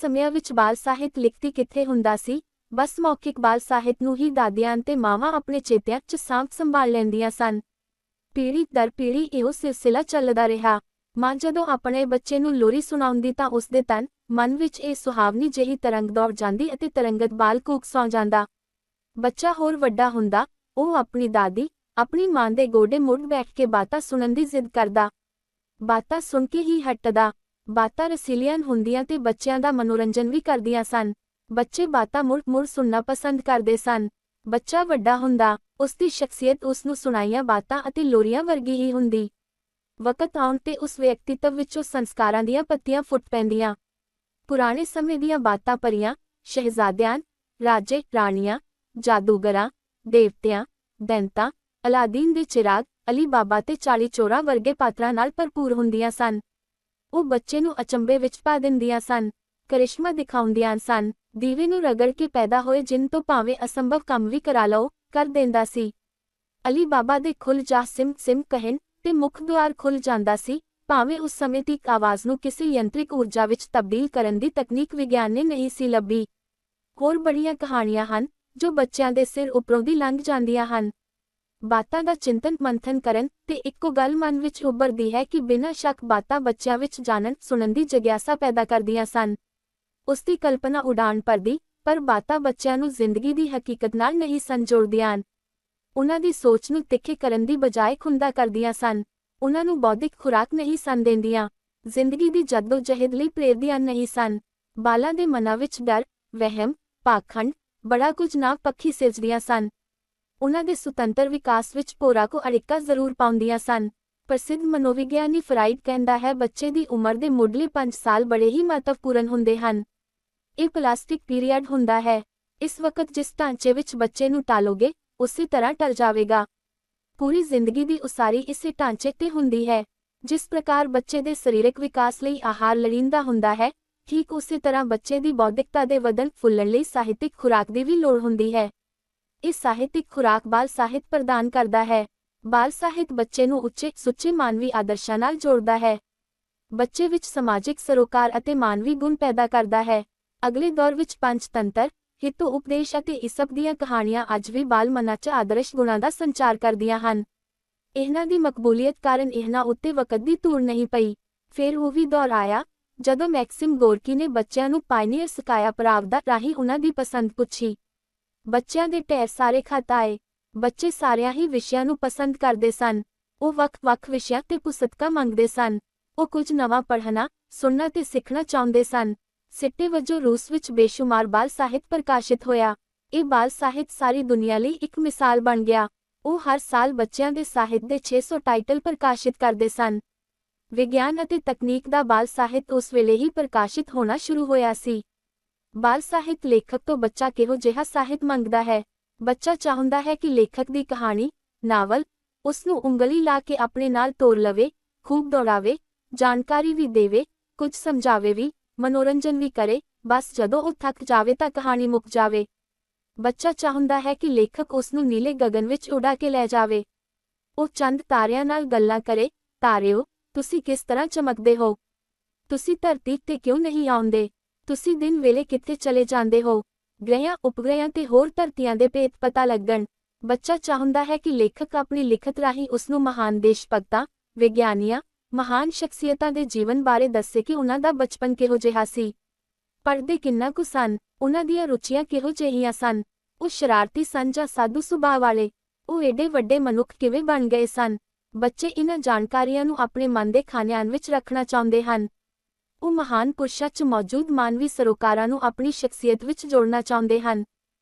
ਸਮਿਆਂ ਵਿੱਚ ਬਾਲ ਸਾਹਿਤ ਲਿਖਤੀ ਕਿੱਥੇ ਹੁੰਦਾ ਸੀ, ਬਸ ਮੌਖਿਕ ਬਾਲ ਸਾਹਿਤ ਨੂੰ ਹੀ ਦਾਦੀਆਂ ਤੇ ਮਾਵਾਂ ਆਪਣੇ ਚੇਤਿਆਂ 'ਚ ਸਾਂਭ ਸੰਭਾਲ ਲੈਂਦੀਆਂ ਸਨ। ਪੀੜ੍ਹੀ ਦਰ ਪੀੜ੍ਹੀ ਇਹੋ ਸਿਲਸਿਲਾ ਚੱਲਦਾ ਰਿਹਾ। ਮਾਂ ਜਦੋਂ ਆਪਣੇ ਬੱਚੇ ਨੂੰ ਲੋਰੀ ਸੁਣਾਉਂਦੀ ਤਾਂ ਉਸਦੇ ਤਨ ਮਨ ਵਿੱਚ ਇਹ ਸੁਹਾਵਣੀ ਜਿਹੀ ਤਰੰਗ ਦੌੜ ਜਾਂਦੀ ਅਤੇ ਤਰੰਗਤ ਬਾਲ ਕੂਕ ਸੌਂ ਜਾਂਦਾ। ਬੱਚਾ ਹੋਰ ਵੱਡਾ ਹੁੰਦਾ, ਉਹ ਆਪਣੀ ਦਾਦੀ, ਆਪਣੀ ਮਾਂ ਦੇ ਗੋਡੇ ਮੁੜ ਬੈਠ ਕੇ ਬਾਤਾਂ ਸੁਣਨ ਦੀ ਜ਼ਿੱਦ ਕਰਦਾ। ਬਾਤਾਂ ਸੁਣ ਕੇ ਹੀ ਹਟਦਾ। ਬਾਤਾਂ ਰਸੀਲੀਆਂ ਹੁੰਦੀਆਂ ਤੇ ਬੱਚਿਆਂ ਦਾ ਮਨੋਰੰਜਨ ਵੀ ਕਰਦੀਆਂ ਸਨ। ਬੱਚੇ ਬਾਤਾਂ ਮੁੜ ਸੁਣਨਾ ਪਸੰਦ ਕਰਦੇ ਸਨ। ਬੱਚਾ ਵੱਡਾ ਹੁੰਦਾ, ਉਸਦੀ ਸ਼ਖਸੀਅਤ ਉਸ ਨੂੰ ਸੁਣਾਈਆਂ ਬਾਤਾਂ ਅਤੇ ਲੋਰੀਆਂ ਵਰਗੀ ਹੀ ਹੁੰਦੀ। ਵਕਤ ਆਉਣ ਤੇ ਉਸ ਵਿਅਕਤੀਤਵ ਵਿੱਚੋਂ ਸੰਸਕਾਰਾਂ ਦੀਆਂ ਪੱਤੀਆਂ ਫੁੱਟ ਪੈਂਦੀਆਂ। ਪੁਰਾਣੇ ਸਮੇਂ ਦੀਆਂ ਬਾਤਾਂ ਪਰੀਆਂ, ਸ਼ਹਿਜ਼ਾਦਿਆਂ, ਰਾਜੇ ਰਾਣੀਆਂ, ਜਾਦੂਗਰਾਂ, ਦੇਵਤਿਆਂ, ਦੈਂਤਾਂ, ਅਲਾਦੀਨ ਦੇ ਚਿਰਾਗ, ਅਲੀ ਬਾਬਾ ਤੇ 40 ਚੋਰਾਂ ਵਰਗੇ ਪਾਤਰਾਂ ਨਾਲ ਭਰਪੂਰ ਹੁੰਦੀਆਂ ਸਨ। ਉਹ ਬੱਚੇ ਨੂੰ ਅਚੰਭੇ ਵਿੱਚ ਪਾ ਦਿੰਦੀਆਂ ਸਨ, ਕਰਿਸ਼ਮਾ ਦਿਖਾਉਂਦੀਆਂ ਸਨ। ਦੀਵੇ ਨੂੰ ਰਗੜ ਕੇ ਪੈਦਾ ਹੋਏ ਜਿੰਨ ਤੋਂ ਭਾਵੇਂ ਅਸੰਭਵ ਕੰਮ ਵੀ ਕਰਾ ਲਓ, ਕਰ ਦਿੰਦਾ ਸੀ। ਅਲੀ ਬਾਬਾ ਦੇ ਖੁੱਲ ਜਾ ਸਿਮ ਸਿਮ ਕਹਿਣ ਤੇ ਮੁੱਖ ਦੁਆਰ ਖੁੱਲ ਜਾਂਦਾ ਸੀ, ਭਾਵੇਂ ਉਸ ਸਮੇਂ ਤੀਕ ਆਵਾਜ਼ ਨੂੰ ਕਿਸੇ ਯੰਤਰਿਕ ਊਰਜਾ ਵਿੱਚ ਤਬਦੀਲ ਕਰਨ ਦੀ ਤਕਨੀਕ ਵਿਗਿਆਨ ਨੇ ਨਹੀਂ ਸੀ ਲੱਭੀ। ਹੋਰ ਬੜੀਆਂ ਕਹਾਣੀਆਂ ਹਨ ਜੋ ਬੱਚਿਆਂ ਦੇ ਸਿਰ ਉੱਪਰੋਂ ਦੀ ਲੰਘ ਜਾਂਦੀਆਂ ਹਨ। ਬਾਤਾਂ ਦਾ ਚਿੰਤਨ ਮੰਥਨ ਕਰਨ ਤੇ ਇੱਕੋ ਗੱਲ ਮਨ ਵਿੱਚ ਉੱਭਰਦੀ ਹੈ ਕਿ ਬਿਨਾਂ ਸ਼ੱਕ ਬਾਤਾਂ ਬੱਚਿਆਂ ਵਿੱਚ ਜਾਣਨ ਸੁਣਨ ਦੀ ਜਗਿਆਸਾ ਪੈਦਾ ਕਰਦੀਆਂ ਸਨ। ਉਸਦੀ ਕਲਪਨਾ ਉਡਾਨ ਭਰਦੀ, ਪਰ ਬਾਤਾਂ ਬੱਚਿਆਂ ਨੂੰ ਜ਼ਿੰਦਗੀ ਦੀ ਹਕੀਕਤ ਨਾਲ ਨਹੀਂ ਸਨ ਜੋੜਦੀਆਂ। ਉਨ੍ਹਾਂ ਦੀ ਸੋਚ ਨੂੰ ਤਿੱਖੇ ਕਰਨ ਦੀ ਬਜਾਏ ਖੁੰਦਾ ਕਰਦੀਆਂ ਸਨ। ਉਨ੍ਹਾਂ ਨੂੰ ਬੌਧਿਕ ਖੁਰਾਕ ਨਹੀਂ ਸਨ ਦਿੰਦੀਆਂ, ਜ਼ਿੰਦਗੀ ਦੀ ਜੱਦੋ-ਜਹਿਦ ਲਈ ਪ੍ਰੇਰਦੀਆਂ ਨਹੀਂ ਸਨ। ਬਾਲਾਂ ਦੇ ਮਨਾਂ ਵਿੱਚ ਡਰ, ਵਹਿਮ, ਪਾਖੰਡ, ਬੜਾ ਕੁਝ ਨਾ ਪੱਖੀ ਸਿਰਜਦੀਆਂ ਸਨ। ਉਨ੍ਹਾਂ ਦੇ ਸੁਤੰਤਰ ਵਿਕਾਸ ਵਿੱਚ ਭੋਰਾ ਕੋ ਅੜਿੱਕਾ ਜ਼ਰੂਰ ਪਾਉਂਦੀਆਂ ਸਨ। ਪ੍ਰਸਿੱਧ ਮਨੋਵਿਗਿਆਨੀ ਫਰਾਇਡ ਕਹਿੰਦਾ ਹੈ, ਬੱਚੇ ਦੀ ਉਮਰ ਦੇ ਮੁੱਢਲੇ 5 ਸਾਲ ਬੜੇ ਹੀ ਮਹੱਤਵਪੂਰਨ ਹੁੰਦੇ ਹਨ। ਇਹ ਪਲਾਸਟਿਕ ਪੀਰੀਅਡ ਹੁੰਦਾ ਹੈ। ਇਸ ਵਕਤ ਜਿਸ ਢਾਂਚੇ ਵਿੱਚ ਬੱਚੇ ਨੂੰ ਟਾਲੋਗੇ, ਉਸੇ ਤਰ੍ਹਾਂ ਟਲ ਜਾਵੇਗਾ। ਪੂਰੀ ਜ਼ਿੰਦਗੀ ਦੀ ਉਸਾਰੀ ਇਸੇ ਢਾਂਚੇ ਤੇ ਹੁੰਦੀ ਹੈ। ਜਿਸ ਪ੍ਰਕਾਰ ਬੱਚੇ ਦੇ ਸਰੀਰਕ ਵਿਕਾਸ ਲਈ ਆਹਾਰ ਲੋੜੀਂਦਾ ਹੁੰਦਾ ਹੈ, ਠੀਕ ਉਸੇ ਤਰ੍ਹਾਂ ਬੱਚੇ ਦੀ ਬੌਧਿਕਤਾ ਦੇ ਵਧਣ ਫੁੱਲਣ ਲਈ ਸਾਹਿਤਿਕ ਖੁਰਾਕ ਦੀ ਵੀ ਲੋੜ ਹੁੰਦੀ ਹੈ। ਇਹ ਸਾਹਿਤਿਕ ਖੁਰਾਕ ਬਾਲ ਸਾਹਿਤ ਪ੍ਰਦਾਨ ਕਰਦਾ ਹੈ। ਬਾਲ ਸਾਹਿਤ ਬੱਚੇ ਨੂੰ ਉੱਚੇ ਸੁੱਚੇ ਮਾਨਵੀ ਆਦਰਸ਼ਾਂ ਨਾਲ ਜੋੜਦਾ ਹੈ। ਬੱਚੇ ਵਿੱਚ ਸਮਾਜਿਕ ਸਰੋਕਾਰ ਅਤੇ ਮਾਨਵੀ ਗੁਣ ਪੈਦਾ ਕਰਦਾ ਹੈ। ਅਗਲੇ ਦੌਰ ਵਿੱਚ ਪੰਚਤੰਤਰ, ਹਿਤੋ ਉਪਦੇਸ਼ ਅਤੇ ਇਸਬ ਦੀਆਂ ਕਹਾਣੀਆਂ ਅੱਜ ਵੀ ਬਾਲ ਮਨਾਂ 'ਚ ਆਦਰਸ਼ ਗੁਣਾਂ ਦਾ ਸੰਚਾਰ ਕਰਦੀਆਂ ਹਨ। ਇਹਨਾਂ ਦੀ ਮਕਬੂਲੀਅਤ ਕਾਰਨ ਇਹਨਾਂ ਉੱਤੇ ਵਕਤ ਦੀ ਧੂੜ ਨਹੀਂ ਪਈ। ਫਿਰ ਉਹ ਵੀ ਦੌਰ ਆਇਆ ਜਦੋਂ ਮੈਕਸਿਮ ਗੋਰਕੀ ਨੇ ਬੱਚਿਆਂ ਨੂੰ ਪਾਇਨੀਅਰ ਸਿਖਾਇਆ, ਪ੍ਰਾਵਦਾ ਰਾਹੀਂ ਉਹਨਾਂ ਦੀ ਪਸੰਦ ਪੁੱਛੀ। ਬੱਚਿਆਂ ਦੇ ਢੇਰ ਸਾਰੇ ਖਤ ਆਏ। ਬੱਚੇ ਸਾਰਿਆਂ ਹੀ ਵਿਸ਼ਿਆਂ ਨੂੰ ਪਸੰਦ ਕਰਦੇ ਸਨ। ਉਹ ਵੱਖ-ਵੱਖ ਵਿਸ਼ਿਆਂ ਤੇ ਪੁਸਤਕਾਂ ਮੰਗਦੇ ਸਨ। ਉਹ ਕੁਝ ਨਵਾਂ ਪੜ੍ਹਨਾ, ਸੁਣਨਾ ਤੇ ਸਿੱਖਣਾ ਚਾਹੁੰਦੇ ਸਨ। ਸਿੱਟੇ ਵਜੋਂ ਰੂਸ ਵਿੱਚ ਬੇਸ਼ੁਮਾਰ ਬਾਲ ਸਾਹਿਤ ਪ੍ਰਕਾਸ਼ਿਤ ਹੋਇਆ। ਇਹ ਬਾਲ ਸਾਹਿਤ ਸਾਰੀ ਦੁਨੀਆ ਲਈ ਇੱਕ ਮਿਸਾਲ ਬਣ ਗਿਆ। ਉਹ ਹਰ ਸਾਲ ਬੱਚਿਆਂ ਦੇ ਸਾਹਿਤ ਦੇ 600 ਟਾਈਟਲ ਪ੍ਰਕਾਸ਼ਿਤ ਕਰਦੇ ਸਨ। ਵਿਗਿਆਨ ਅਤੇ ਤਕਨੀਕ ਦਾ ਬਾਲ ਸਾਹਿਤ ਉਸ ਵੇਲੇ ਹੀ ਪ੍ਰਕਾਸ਼ਿਤ ਹੋਣਾ ਸ਼ੁਰੂ ਹੋਇਆ ਸੀ। ਬਾਲ ਸਾਹਿਤ ਲੇਖਕ ਤੋਂ ਬੱਚਾ ਕਿਹੋ ਜਿਹਾ ਸਾਹਿਤ ਮੰਗਦਾ ਹੈ। ਬੱਚਾ ਚਾਹੁੰਦਾ ਹੈ ਕਿ ਲੇਖਕ ਦੀ ਕਹਾਣੀ, ਨਾਵਲ, ਉਸ ਨੂੰ ਉਂਗਲੀ ਲਾ ਕੇ ਆਪਣੇ ਨਾਲ ਤੋਰ ਲਵੇ, ਖੂਬ ਦੌੜਾਵੇ, ਜਾਣਕਾਰੀ ਵੀ ਦੇਵੇ, ਕੁਝ ਸਮਝਾਵੇ ਵੀ, ਮਨੋਰੰਜਨ ਵੀ ਕਰੇ, ਬਸ ਜਦੋਂ ਉਹ ਥੱਕ ਜਾਵੇ ਤਾਂ ਕਹਾਣੀ ਮੁੱਕ ਜਾਵੇ। ਬੱਚਾ ਚਾਹੁੰਦਾ ਹੈ ਕਿ ਲੇਖਕ ਉਸ ਨੂੰ ਨੀਲੇ ਗਗਨ ਵਿੱਚ ਉਡਾ ਕੇ ਲੈ ਜਾਵੇ। ਉਹ ਚੰਦ ਤਾਰਿਆਂ ਨਾਲ ਗੱਲਾਂ ਕਰੇ, ਤਾਰਿਓ, ਤੁਸੀਂ ਕਿਸ ਤਰ੍ਹਾਂ ਚਮਕਦੇ ਹੋ? ਤੁਸੀਂ ਧਰਤੀ ਤੇ ਕਿਉਂ ਨਹੀਂ ਆਉਂਦੇ? ਤੁਸੀਂ ਦਿਨ ਵੇਲੇ ਕਿੱਥੇ ਚਲੇ ਜਾਂਦੇ ਹੋ? ਗ੍ਰਹਿਆਂ, ਉਪਗ੍ਰਹਿਆਂ ਤੇ ਹੋਰ ਧਰਤੀਆਂ ਦੇ ਭੇਤ ਪਤਾ ਲੱਗਣ। ਬੱਚਾ ਚਾਹੁੰਦਾ ਹੈ ਕਿ ਲੇਖਕ ਆਪਣੀ ਲਿਖਤ ਰਾਹੀਂ ਉਸ ਨੂੰ ਮਹਾਨ ਦੇਸ਼ ਭਗਤਾਂ, ਵਿਗਿਆਨੀਆਂ, ਮਹਾਨ ਸ਼ਖਸੀਅਤਾਂ ਦੇ ਜੀਵਨ ਬਾਰੇ ਦੱਸੇ ਕਿ ਉਹਨਾਂ ਦਾ ਬਚਪਨ ਕਿਹੋ ਜਿਹਾ ਸੀ। ਪੜ੍ਹਦੇ ਕਿੰਨਾ ਕੁ ਸਨ? ਉਹਨਾਂ ਦੀਆਂ ਰੁਚੀਆਂ ਕਿਹੋ ਜਿਹੀਆਂ ਸਨ? ਉਹ ਸ਼ਰਾਰਤੀ ਸਨ ਜਾਂ ਸਾਧੂ ਸੁਭਾਅ ਵਾਲੇ? ਉਹ ਏਡੇ ਵੱਡੇ ਮਨੁੱਖ ਕਿਵੇਂ ਬਣ ਗਏ ਸਨ? ਬੱਚੇ ਇਹਨਾਂ ਜਾਣਕਾਰੀਆਂ ਨੂੰ ਆਪਣੇ ਮਨ ਦੇ ਖਾਨਿਆਂ ਵਿੱਚ ਰੱਖਣਾ ਚਾਹੁੰਦੇ ਹਨ। ਉਹ ਮਹਾਨ ਪੁਰਸ਼ਾਂ 'ਚ ਮੌਜੂਦ ਮਾਨਵੀ ਸਰੋਕਾਰਾਂ ਨੂੰ ਆਪਣੀ ਸ਼ਖਸੀਅਤ ਵਿੱਚ ਜੋੜਨਾ ਚਾਹੁੰਦੇ ਹਨ।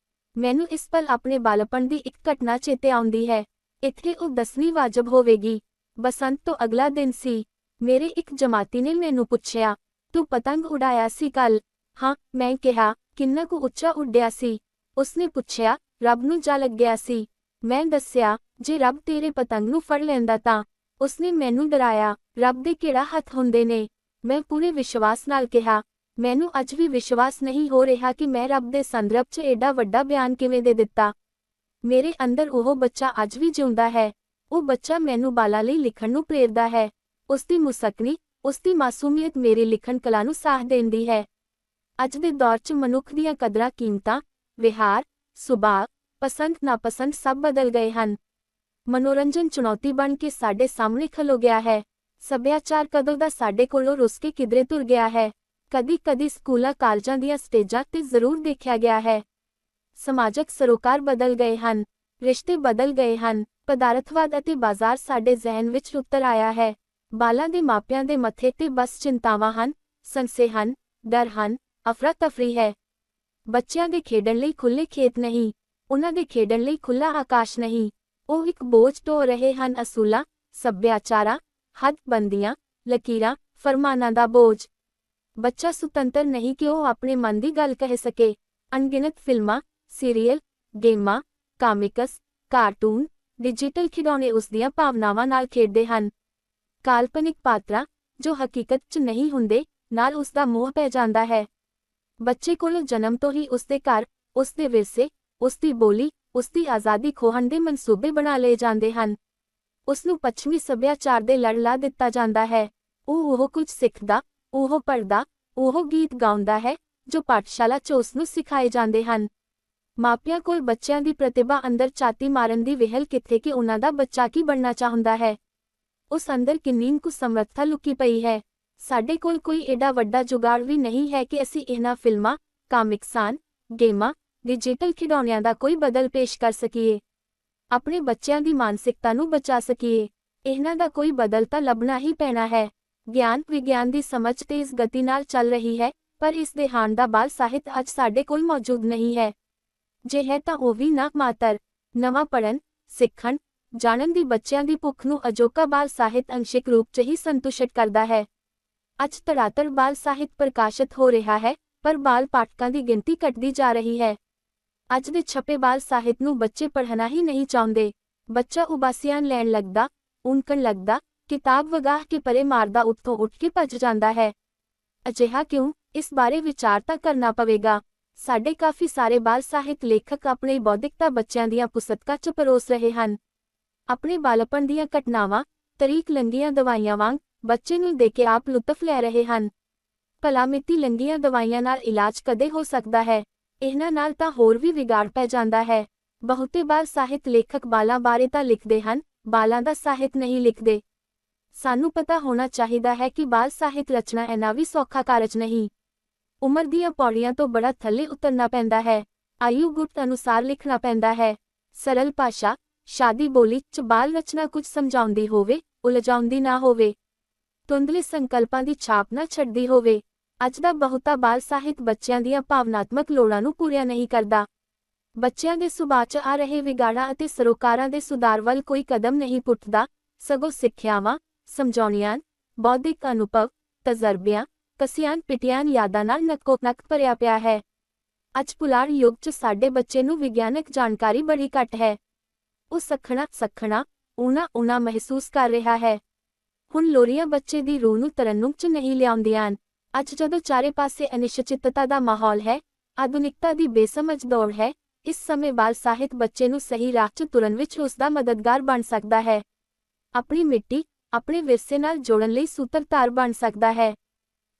ਮੈਨੂੰ ਇਸ ਪਲ ਆਪਣੇ ਬਾਲਪਣ ਦੀ ਇੱਕ ਘਟਨਾ ਚੇਤੇ ਆਉਂਦੀ ਹੈ। ਇੱਥੇ ਉਹ 10ਵੀਂ ਵਾਜਬ ਹੋਵੇਗੀ। ਬਸੰਤ ਤੋਂ ਅਗਲਾ ਦਿਨ ਸੀ। ਮੇਰੇ ਇੱਕ ਜਮਾਤੀ ਨੇ ਮੈਨੂੰ ਪੁੱਛਿਆ, ਤੂੰ ਪਤੰਗ ਉਡਾਇਆ ਸੀ ਕੱਲ? ਹਾਂ, ਮੈਂ ਕਿਹਾ, ਕਿੰਨਾ ਕੁ ਉੱਚਾ ਉੱਡਿਆ ਸੀ? ਉਸਨੇ ਪੁੱਛਿਆ, ਰੱਬ ਨੂੰ ਜਾ ਲੱਗਿਆ ਸੀ। ਮੈਂ ਦੱਸਿਆ, ਜੇ ਰੱਬ ਤੇਰੇ ਪਤੰਗ ਨੂੰ ਫੜ ਲੈਂਦਾ ਤਾਂ? ਉਸਨੇ ਮੈਨੂੰ ਡਰਾਇਆ, ਰੱਬ ਦੇ ਕਿਹੜਾ ਹੱਥ ਹੁੰਦੇ ਨੇ? ਮੈਂ ਪੂਰੇ ਵਿਸ਼ਵਾਸ ਨਾਲ ਕਿਹਾ, ਮੈਨੂੰ ਅੱਜ ਵੀ ਵਿਸ਼ਵਾਸ ਨਹੀਂ ਹੋ ਰਿਹਾ ਕਿ ਮੈਂ ਰੱਬ ਦੇ ਸੰਦਰਭ 'ਚ ਏਡਾ ਵੱਡਾ ਬਿਆਨ ਕਿਵੇਂ ਦੇ ਦਿੱਤਾ। ਮੇਰੇ ਅੰਦਰ ਉਹ ਬੱਚਾ ਅੱਜ ਵੀ ਜਿਉਂਦਾ ਹੈ। ਉਹ ਬੱਚਾ ਮੈਨੂੰ ਬਾਲਾਂ ਲਈ ਲਿਖਣ ਨੂੰ ਪ੍ਰੇਰਦਾ ਹੈ। ਉਸਦੀ ਮੁਸਕਣੀ, ਉਸਦੀ ਮਾਸੂਮੀਅਤ ਮੇਰੀ ਲਿਖਣ ਕਲਾ ਨੂੰ ਸਾਹ ਦਿੰਦੀ ਹੈ। ਅੱਜ ਦੇ ਦੌਰ 'ਚ ਮਨੁੱਖ ਦੀਆਂ ਕਦਰਾਂ ਕੀਮਤਾਂ, ਵਿਹਾਰ, ਸੁਭਾਅ, ਪਸੰਦ ਨਾਪਸੰਦ ਸਭ ਬਦਲ ਗਏ ਹਨ। ਮਨੋਰੰਜਨ ਚੁਣੌਤੀ ਬਣ ਕੇ ਸਾਡੇ ਸਾਹਮਣੇ ਖਲੋ ਗਿਆ ਹੈ। ਸੱਭਿਆਚਾਰ ਕਦੋਂ ਦਾ ਸਾਡੇ ਕੋਲੋਂ ਰੁੱਸ ਕੇ ਕਿਧਰੇ ਤੁਰ ਗਿਆ ਹੈ। ਕਦੀ-ਕਦੀ ਸਕੂਲਾਂ ਕਾਲਜਾਂ ਦੀਆਂ ਸਟੇਜਾਂ ਤੇ ਜ਼ਰੂਰ ਦੇਖਿਆ ਗਿਆ ਹੈ। ਸਮਾਜਕ ਸਰੋਕਾਰ ਬਦਲ ਗਏ ਹਨ, ਰਿਸ਼ਤੇ ਬਦਲ ਗਏ ਹਨ, ਪਦਾਰਥਵਾਦ ਅਤੇ ਬਾਜ਼ਾਰ ਸਾਡੇ ਜ਼ਿਹਨ ਵਿੱਚ ਉਤਰ ਆਇਆ ਹੈ। ਬਾਲਾਂ ਦੇ ਮਾਪਿਆਂ ਦੇ ਮੱਥੇ ਤੇ ਬਸ ਚਿੰਤਾਵਾਂ ਹਨ, ਸੰਸ਼ੇ ਹਨ, ਡਰ ਹਨ, ਅਫਰਾ-ਤਫਰੀ ਹੈ। ਬੱਚਿਆਂ ਦੇ ਖੇਡਣ ਲਈ ਖੁੱਲ੍ਹੇ ਖੇਤ ਨਹੀਂ, ਉਹਨਾਂ ਦੇ ਖੇਡਣ ਲਈ ਖੁੱਲ੍ਹਾ ਆਕਾਸ਼ ਨਹੀਂ। ਉਹ ਇੱਕ ਬੋਝ ਢੋ ਰਹੇ ਹਨ ਅਸੂਲਾਂ, ਸੱਭਿਆਚਾਰਾਂ, ਹੱਦਬੰਦੀਆਂ, ਲਕੀਰਾਂ, ਫਰਮਾਨਾਂ ਦਾ ਬੋਝ। ਬੱਚਾ ਸੁਤੰਤਰ ਨਹੀਂ ਕਿ ਉਹ ਆਪਣੇ ਮਨ ਦੀ ਗੱਲ ਕਹਿ ਸਕੇ। ਅਣਗਿਣਤ ਫਿਲਮਾਂ, ਸੀਰੀਅਲ, ਗੇਮਾਂ, ਕਾਮਿਕਸ, ਕਾਰਟੂਨ, ਡਿਜੀਟਲ ਖਿਡੌਣੇ ਉਸ ਦੀਆਂ ਭਾਵਨਾਵਾਂ ਨਾਲ ਖੇਡਦੇ ਹਨ। ਕਾਲਪਨਿਕ ਪਾਤਰਾਂ, ਜੋ ਹਕੀਕਤ 'ਚ ਨਹੀਂ ਹੁੰਦੇ, ਨਾਲ ਉਸ ਦਾ ਮੋਹ ਪੈ ਜਾਂਦਾ ਹੈ। ਬੱਚੇ ਕੋਲੋਂ ਜਨਮ ਤੋਂ ਹੀ ਉਸ ਦੇ ਘਰ, ਉਸ ਦੇ ਵਿਰਸੇ, ਉਸ ਦੀ ਬੋਲੀ, ਉਸ ਦੀ ਆਜ਼ਾਦੀ ਖੋਹਣ ਦੇ ਮਨਸੂਬੇ ਬਣਾ ਲਏ ਜਾਂਦੇ ਹਨ। ਉਸ ਨੂੰ ਪੱਛਮੀ ਸੱਭਿਆਚਾਰ ਦੇ ਲੜ ਲਾ ਦਿੱਤਾ ਜਾਂਦਾ ਹੈ। ਉਹ ਕੁਝ ਸਿੱਖਦਾ, ਉਹ ਪੜ੍ਹਦਾ, ਉਹ ਗੀਤ ਗਾਉਂਦਾ ਹੈ, ਜੋ ਪਾਠਸ਼ਾਲਾ 'ਚ ਉਸ ਨੂੰ ਸਿਖਾਏ ਜਾਂਦੇ ਹਨ। ਮਾਪਿਆਂ ਕੋਲ ਬੱਚਿਆਂ ਦੀ ਪ੍ਰਤਿਭਾ ਅੰਦਰ ਝਾਤੀ ਮਾਰਨ ਦੀ ਵਿਹਲ ਕਿੱਥੇ ਕਿ ਉਹਨਾਂ ਦਾ ਬੱਚਾ ਕੀ ਬਣਨਾ ਚਾਹੁੰਦਾ ਹੈ। ਉਸ ਅੰਦਰ ਕਿੰਨੀ ਕੁ ਸਮਰੱਥਾ ਲੁਕੀ ਪਈ ਹੈ। ਸਾਡੇ ਕੋਲ ਕੋਈ ਏਡਾ ਵੱਡਾ ਜੁਗਾੜ ਵੀ ਨਹੀਂ ਹੈ ਕਿ ਅਸੀਂ ਇਹਨਾਂ ਫਿਲਮਾਂ, ਕਾਮਿਕਸਾਂ, ਗੇਮਾਂ, ਡਿਜੀਟਲ ਖਿਡੌਣਿਆਂ ਦਾ ਕੋਈ ਬਦਲ ਪੇਸ਼ ਕਰ ਸਕੀਏ। ਆਪਣੇ ਬੱਚਿਆਂ ਦੀ ਮਾਨਸਿਕਤਾ ਨੂੰ ਬਚਾ ਸਕੀਏ। ਇਹਨਾਂ ਦਾ ਕੋਈ ਬਦਲ ਤਾਂ ਲੱਭਣਾ ਹੀ ਪੈਣਾ ਹੈ। ਗਿਆਨ ਵਿਗਿਆਨ ਦੀ ਸਮਝ ਤੇਜ਼ ਗਤੀ ਨਾਲ ਚੱਲ ਰਹੀ ਹੈ, ਪਰ ਇਸ ਦੇ ਹਾਣ ਦਾ ਬਾਲ ਸਾਹਿਤ ਅੱਜ ਸਾਡੇ ਕੋਲ ਮੌਜੂਦ ਨਹੀਂ ਹੈ। ਜੇ ਹੈ ਤਾਂ ਉਹ ਵੀ ਨਾ ਮਾਤਰ। ਨਵਾਂ ਪੜ੍ਹਨ, ਸਿੱਖਣ, ਜਾਣਨ ਦੀ ਬੱਚਿਆਂ ਦੀ ਭੁੱਖ ਨੂੰ ਅਜੋਕਾ ਬਾਲ ਸਾਹਿਤ ਅੰਸ਼ਿਕ ਰੂਪ 'ਚ ਹੀ ਸੰਤੁਸ਼ਟ ਕਰਦਾ ਹੈ। ਅੱਜ ਧੜਾਧੜ ਬਾਲ ਸਾਹਿਤ ਪ੍ਰਕਾਸ਼ਿਤ ਹੋ ਰਿਹਾ ਹੈ, ਪਰ ਬਾਲ ਪਾਠਕਾਂ ਦੀ ਗਿਣਤੀ ਘਟਦੀ ਜਾ ਰਹੀ ਹੈ। ਅੱਜ ਦੇ ਛਪੇ ਬਾਲ ਸਾਹਿਤ ਨੂੰ ਬੱਚੇ ਪੜ੍ਹਨਾ ਹੀ ਨਹੀਂ ਚਾਹੁੰਦੇ। ਬੱਚਾ ਉਬਾਸੀਆਂ ਲੈਣ ਲੱਗਦਾ, ਊਣਕਣ ਲੱਗਦਾ, ਕਿਤਾਬ ਵਗਾਹ ਕੇ ਪਰੇ ਮਾਰਦਾ ਉੱਥੋਂ ਉੱਠ ਕੇ ਭੱਜ ਜਾਂਦਾ ਹੈ। ਅਜਿਹਾ ਕਿਉਂ? ਇਸ ਬਾਰੇ ਵਿਚਾਰ ਤਾਂ ਕਰਨਾ ਪਵੇਗਾ। ਸਾਡੇ ਕਾਫੀ ਸਾਰੇ ਬਾਲ ਸਾਹਿਤ ਲੇਖਕ ਆਪਣੀ ਬੌਧਿਕਤਾ ਬੱਚਿਆਂ ਦੀਆਂ ਪੁਸਤਕਾਂ 'ਚ ਪਰੋਸ ਰਹੇ ਹਨ। ਆਪਣੇ ਬਾਲਪਣ ਦੀਆਂ ਘਟਨਾਵਾਂ, ਤਰੀਕ ਲੰਘੀਆਂ ਦਵਾਈਆਂ ਵਾਂਗ ਬੱਚੇ ਨੂੰ ਦੇ ਕੇ ਆਪ ਲੁਤਫ ਲੈ ਰਹੇ ਹਨ। ਭਲਾ ਮਿੱਤੀ ਲੰਘੀਆਂ ਦਵਾਈਆਂ ਨਾਲ ਇਲਾਜ ਕਦੇ ਹੋ ਸਕਦਾ ਹੈ? ਇਹਨਾਂ ਨਾਲ ਤਾਂ ਹੋਰ ਵੀ ਵਿਗਾੜ ਪੈ ਜਾਂਦਾ ਹੈ। ਬਹੁਤੇ ਬਾਲ ਸਾਹਿਤ ਲੇਖਕ ਬਾਲਾਂ ਬਾਰੇ ਤਾਂ ਲਿਖਦੇ ਹਨ, ਬਾਲਾਂ ਦਾ ਸਾਹਿਤ ਨਹੀਂ ਲਿਖਦੇ। ਸਾਨੂੰ ਪਤਾ ਹੋਣਾ ਚਾਹੀਦਾ ਹੈ ਕਿ ਬਾਲ ਸਾਹਿਤ ਰਚਨਾ ਇੰਨਾ ਵੀ ਸੌਖਾ ਕਾਰਜ ਨਹੀਂ। ਉਮਰ ਦੀਆਂ ਪੌੜੀਆਂ ਤੋਂ ਬੜਾ ਥੱਲੇ ਉਤਰਨਾ ਪੈਂਦਾ ਹੈ। ਆਯੂ ਗੁੱਟ ਅਨੁਸਾਰ ਲਿਖਣਾ ਪੈਂਦਾ ਹੈ। ਸਰਲ ਭਾਸ਼ਾ, ਸ਼ਾਦੀ ਬੋਲੀ 'ਚ ਬਾਲ ਰਚਨਾ ਕੁਝ ਸਮਝਾਉਂਦੀ ਹੋਵੇ, ਉਲਝਾਉਂਦੀ ਨਾ ਹੋਵੇ। ਧੁੰਦਲੇ ਸੰਕਲਪਾਂ ਦੀ ਛਾਪ ਨਾ ਛੱਡਦੀ ਹੋਵੇ। ਅੱਜ ਦਾ ਬਹੁਤਾ ਬਾਲ ਸਾਹਿਤ ਬੱਚਿਆਂ ਦੀਆਂ ਭਾਵਨਾਤਮਕ ਲੋੜਾਂ ਨੂੰ ਪੂਰੀਆਂ ਨਹੀਂ ਕਰਦਾ। ਬੱਚਿਆਂ ਦੇ ਸੁਭਾਅ 'ਚ ਆ ਰਹੇ ਵਿਗਾੜਾਂ ਅਤੇ ਸਰੋਕਾਰਾਂ ਦੇ ਸੁਧਾਰ ਵੱਲ ਕੋਈ ਕਦਮ ਨਹੀਂ ਪੁੱਟਦਾ, ਸਗੋਂ ਸਿੱਖਿਆਵਾਂ, ਸਮਝਾਉਣੀਆਂ, ਬੌਧਿਕ ਅਨੁਭਵ, ਤਜਰਬਿਆਂ, ਕਸੀਆਂ ਪਿਟੀਆਂ ਯਾਦਾਂ ਨਾਲ ਨੱਕੋ-ਨੱਕ ਭਰਿਆ ਪਿਆ ਹੈ। ਅੱਜ ਪੁਲਾੜ ਯੁੱਗ 'ਚ ਸਾਡੇ ਬੱਚੇ ਨੂੰ ਵਿਗਿਆਨਕ ਜਾਣਕਾਰੀ ਬੜੀ ਘੱਟ ਹੈ। ਉਹ ਸੱਖਣਾ, ਊਣਾ ਮਹਿਸੂਸ ਕਰ ਰਿਹਾ ਹੈ। ਹੁਣ ਲੋਰੀਆਂ ਬੱਚੇ ਦੀ ਰੂਹ ਨੂੰ ਤਰੰਨੁਮ 'ਚ ਨਹੀਂ ਲਿਆਉਂਦੀਆਂ। ਅੱਜ ਜਦੋਂ ਚਾਰੇ ਪਾਸੇ ਅਨਿਸ਼ਚਿਤਤਾ ਦਾ ਮਾਹੌਲ ਹੈ, ਆਧੁਨਿਕਤਾ ਦੀ ਬੇਸਮਝ ਦੌੜ ਹੈ, ਇਸ ਸਮੇਂ ਬਾਲ ਸਾਹਿਤ ਬੱਚੇ ਨੂੰ ਸਹੀ ਰਾਹ 'ਚ ਤੁਰਨ ਵਿੱਚ ਉਸ ਦਾ ਮਦਦਗਾਰ ਬਣ ਸਕਦਾ ਹੈ। ਆਪਣੀ ਮਿੱਟੀ, ਆਪਣੇ ਵਿਰਸੇ ਨਾਲ ਜੋੜਨ ਲਈ ਸੂਤਰਧਾਰ ਬਣ ਸਕਦਾ ਹੈ।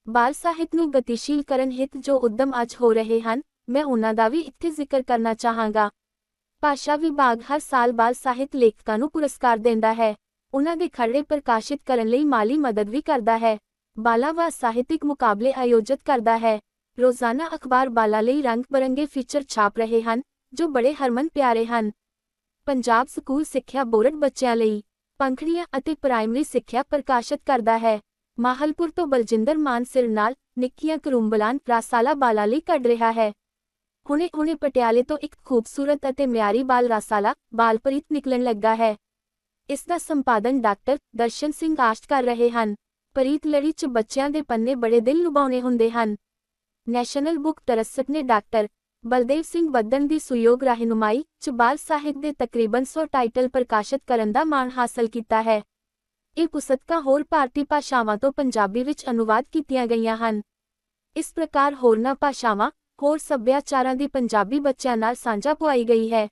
ਬਾਲ ਸਾਹਿਤ ਨੂੰ ਗਤੀਸ਼ੀਲ ਕਰਨ ਹਿੱਤ ਜੋ ਉੱਦਮ ਅੱਜ ਹੋ ਰਹੇ ਹਨ, ਮੈਂ ਉਹਨਾਂ ਦਾ ਵੀ ਇੱਥੇ ਜ਼ਿਕਰ ਕਰਨਾ ਚਾਹਾਂਗਾ। ਭਾਸ਼ਾ ਵਿਭਾਗ ਹਰ ਸਾਲ ਬਾਲ ਸਾਹਿਤ ਲੇਖਕਾਂ ਨੂੰ ਪੁਰਸਕਾਰ ਦਿੰਦਾ ਹੈ। ਉਹਨਾਂ ਦੇ ਖਰੜੇ ਪ੍ਰਕਾਸ਼ਿਤ ਕਰਨ ਲਈ ਮਾਲੀ ਮਦਦ ਵੀ ਕਰਦਾ ਹੈ। ਬਾਲਾਂ ਵਾ ਸਾਹਿਤਿਕ ਮੁਕਾਬਲੇ ਆਯੋਜਿਤ ਕਰਦਾ ਹੈ। ਰੋਜ਼ਾਨਾ ਅਖਬਾਰ ਬਾਲਾਂ ਲਈ ਰੰਗ ਬਰੰਗੇ ਫੀਚਰ ਛਾਪ ਰਹੇ ਹਨ, ਜੋ ਬੜੇ ਹਰਮਨ ਪਿਆਰੇ ਹਨ। ਪੰਜਾਬ ਸਕੂਲ ਸਿੱਖਿਆ ਬੋਰਡ ਬੱਚਿਆਂ ਲਈ ਪੰਖੜੀਆਂ ਅਤੇ ਪ੍ਰਾਇਮਰੀ ਸਿੱਖਿਆ ਪ੍ਰਕਾਸ਼ਿਤ ਕਰਦਾ ਹੈ। ਮਾਹਲਪੁਰ ਤੋਂ ਬਲਜਿੰਦਰ ਮਾਨ ਸਿਰ ਨਾਲ ਨਿੱਕੀਆਂ ਕਰੂੰਬਲਾਂ ਰਾਸਾਲਾ ਬਾਲਾਂ ਲਈ ਕੱਢ ਰਿਹਾ ਹੈ। ਹੁਣੇ ਪਟਿਆਲੇ ਤੋਂ ਇੱਕ ਖੂਬਸੂਰਤ ਅਤੇ ਮਿਆਰੀ ਬਾਲ ਰਾਸਾਲਾ, ਬਾਲਪ੍ਰੀਤ ਨਿਕਲਣ ਲੱਗਾ ਹੈ। ਇਸ ਦਾ ਸੰਪਾਦਨ ਡਾਕਟਰ ਦਰਸ਼ਨ ਸਿੰਘ ਆਸ਼ਟ ਕਰ ਰਹੇ ਹਨ। ਪ੍ਰੀਤ ਲੜੀ 'ਚ ਬੱਚਿਆਂ ਦੇ ਪੰਨੇ ਬੜੇ ਦਿਲ ਲੁਭਾਉਣੇ ਹੁੰਦੇ ਹਨ। ਨੈਸ਼ਨਲ ਬੁੱਕ ਟਰੱਸਟ ਨੇ ਡਾਕਟਰ ਬਲਦੇਵ ਸਿੰਘ ਬੱਦਨ ਦੀ ਸੁਯੋਗ ਰਹਿਨੁਮਾਈ 'ਚ ਬਾਲ ਸਾਹਿਤ ਦੇ ਤਕਰੀਬਨ 100 ਟਾਈਟਲ ਪ੍ਰਕਾਸ਼ਿਤ ਕਰਨ ਦਾ ਮਾਣ ਹਾਸਲ ਕੀਤਾ ਹੈ। ਇਹ ਪੁਸਤਕਾਂ ਹੋਰ ਭਾਰਤੀ ਭਾਸ਼ਾਵਾਂ ਤੋਂ ਪੰਜਾਬੀ ਵਿੱਚ ਅਨੁਵਾਦ ਕੀਤੀਆਂ ਗਈਆਂ ਹਨ। ਇਸ ਪ੍ਰਕਾਰ ਹੋਰਨਾਂ ਭਾਸ਼ਾਵਾਂ, ਹੋਰ ਸੱਭਿਆਚਾਰਾਂ ਦੀ ਪੰਜਾਬੀ ਬੱਚਿਆਂ ਨਾਲ ਸਾਂਝਾ ਪੁਆਈ ਗਈ ਹੈ।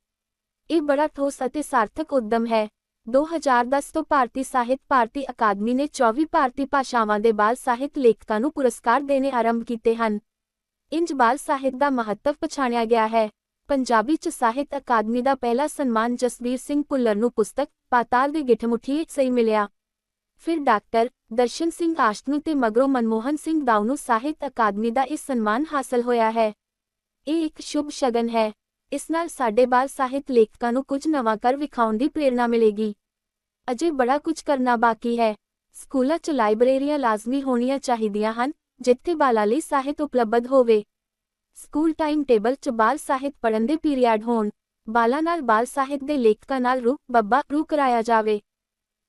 ਇਹ ਬੜਾ ਠੋਸ ਅਤੇ ਸਾਰਥਕ ਉੱਦਮ ਹੈ। 2010 ਤੋਂ ਭਾਰਤੀ ਅਕਾਦਮੀ ਨੇ 24 ਭਾਰਤੀ ਭਾਸ਼ਾਵਾਂ ਦੇ ਬਾਲ ਸਾਹਿਤ ਲੇਖਕਾਂ ਨੂੰ ਪੁਰਸਕਾਰ ਦੇਣੇ ਆਰੰਭ ਕੀਤੇ ਹਨ। ਇੰਜ ਬਾਲ ਸਾਹਿਤ ਦਾ ਮਹੱਤਵ ਪਛਾਣਿਆ ਗਿਆ ਹੈ। ਪੰਜਾਬੀ ਚ ਸਾਹਿਤ ਅਕਾਦਮੀ ਦਾ ਪਹਿਲਾ ਸਨਮਾਨ ਜਸਵੀਰ ਸਿੰਘ ਭੁੱਲਰ ਨੂੰ ਪੁਸਤਕ ਪਾਤਾਲ ਦੇ ਗਿੱਠ-ਮੁੱਠੀਏ ਸਹੀ ਮਿਲਿਆ। ਫਿਰ ਡਾਕਟਰ ਦਰਸ਼ਨ ਸਿੰਘ ਆਸ਼ਟ ਨੂੰ ਤੇ ਮਗਰੋਂ ਮਨਮੋਹਨ ਸਿੰਘ ਦਾਊ ਨੂੰ ਸਾਹਿਤ ਅਕਾਦਮੀ ਦਾ ਇਹ ਸਨਮਾਨ ਹਾਸਲ ਹੋਇਆ ਹੈ। ਇਹ ਇੱਕ ਸ਼ੁਭ ਸ਼ਗਨ ਹੈ। ਇਸ ਨਾਲ ਸਾਡੇ ਬਾਲ ਸਾਹਿਤ ਲੇਖਕਾਂ ਨੂੰ ਕੁਝ ਨਵਾਂ ਕਰ ਵਿਖਾਉਣ ਦੀ ਪ੍ਰੇਰਣਾ ਮਿਲੇਗੀ। ਅਜੇ ਬੜਾ ਕੁਝ ਕਰਨਾ ਬਾਕੀ ਹੈ। ਸਕੂਲਾਂ 'ਚ ਲਾਇਬ੍ਰੇਰੀਆਂ ਲਾਜ਼ਮੀ ਹੋਣੀਆਂ ਚਾਹੀਦੀਆਂ ਹਨ, ਜਿੱਥੇ ਬਾਲਾਂ ਲਈ ਸਾਹਿਤ ਉਪਲਬਧ ਹੋਵੇ। ਸਕੂਲ ਟਾਈਮ ਟੇਬਲ 'ਚ ਬਾਲ ਸਾਹਿਤ ਪੜ੍ਹਨ ਦੇ ਪੀਰੀਅਡ ਹੋਣ। ਬਾਲਾਂ ਨਾਲ ਬਾਲ ਸਾਹਿਤ ਦੇ ਲੇਖਕਾਂ ਨਾਲ ਰੂ ਕਰਾਇਆ ਜਾਵੇ।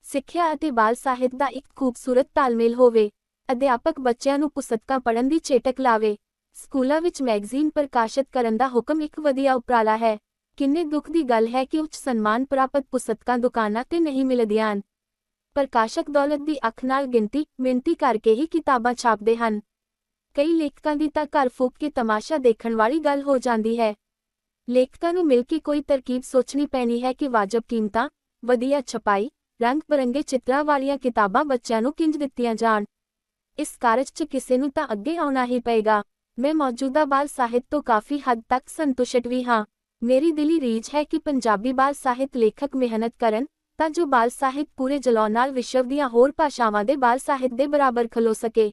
ਸਿੱਖਿਆ ਅਤੇ ਬਾਲ ਸਾਹਿਤ ਦਾ ਇੱਕ ਖੂਬਸੂਰਤ ਤਾਲਮੇਲ ਹੋਵੇ। ਅਧਿਆਪਕ ਬੱਚਿਆਂ ਨੂੰ ਪੁਸਤਕਾਂ ਪੜ੍ਹਨ ਦੀ ਚੇਟਕ ਲਾਵੇ। ਸਕੂਲਾਂ ਵਿੱਚ ਮੈਗਜ਼ੀਨ ਪ੍ਰਕਾਸ਼ਿਤ ਕਰਨ ਦਾ ਹੁਕਮ ਇੱਕ ਵਧੀਆ ਉਪਰਾਲਾ ਹੈ। ਕਿੰਨੇ ਦੁੱਖ ਦੀ ਗੱਲ ਹੈ ਕਿ ਉੱਚ ਸਨਮਾਨ ਪ੍ਰਾਪਤ ਪੁਸਤਕਾਂ ਦੁਕਾਨਾਂ ਤੇ ਨਹੀਂ ਮਿਲਦੀਆਂ। ਪ੍ਰਕਾਸ਼ਕ ਦੌਲਤ ਦੀ ਅੱਖ ਨਾਲ ਮਿਣਤੀ ਕਰਕੇ ਹੀ ਕਿਤਾਬਾਂ ਛਾਪਦੇ ਹਨ। ਕਈ ਲੇਖਕਾਂ ਦੀ ਤਾਂ ਘਰ ਫੂਕ ਕੇ ਤਮਾਸ਼ਾ ਦੇਖਣ ਵਾਲੀ ਗੱਲ ਹੋ ਜਾਂਦੀ ਹੈ। ਲੇਖਕਾਂ ਨੂੰ ਮਿਲ ਕੇ ਕੋਈ ਤਰਕੀਬ ਸੋਚਣੀ ਪੈਣੀ ਹੈ ਕਿ ਵਾਜਬ ਕੀਮਤਾਂ, ਵਧੀਆ ਛਪਾਈ, ਰੰਗ ਬਰੰਗੇ ਚਿੱਤਰਾਂ ਵਾਲੀਆਂ ਕਿਤਾਬਾਂ ਬੱਚਿਆਂ ਨੂੰ ਕਿੰਜ ਦਿੱਤੀਆਂ ਜਾਣ। ਇਸ ਕਾਰਜ 'ਚ ਕਿਸੇ ਨੂੰ ਤਾਂ ਅੱਗੇ ਆਉਣਾ ਹੀ ਪਏਗਾ। ਮੈਂ ਮੌਜੂਦਾ ਬਾਲ ਸਾਹਿਤ ਤੋਂ ਕਾਫੀ ਹੱਦ ਤੱਕ ਸੰਤੁਸ਼ਟ ਵੀ ਹਾਂ। ਮੇਰੀ ਦਿਲੀ ਰੀਝ ਹੈ ਕਿ ਪੰਜਾਬੀ ਬਾਲ ਸਾਹਿਤ ਲੇਖਕ ਮਿਹਨਤ ਕਰਨ, ਤਾਂ ਜੋ ਬਾਲ ਸਾਹਿਤ ਪੂਰੇ ਜਲਾਉ ਨਾਲ ਵਿਸ਼ਵ ਦੀਆਂ ਹੋਰ ਭਾਸ਼ਾਵਾਂ ਦੇ ਬਾਲ ਸਾਹਿਤ ਦੇ ਬਰਾਬਰ ਖਲੋ ਸਕੇ।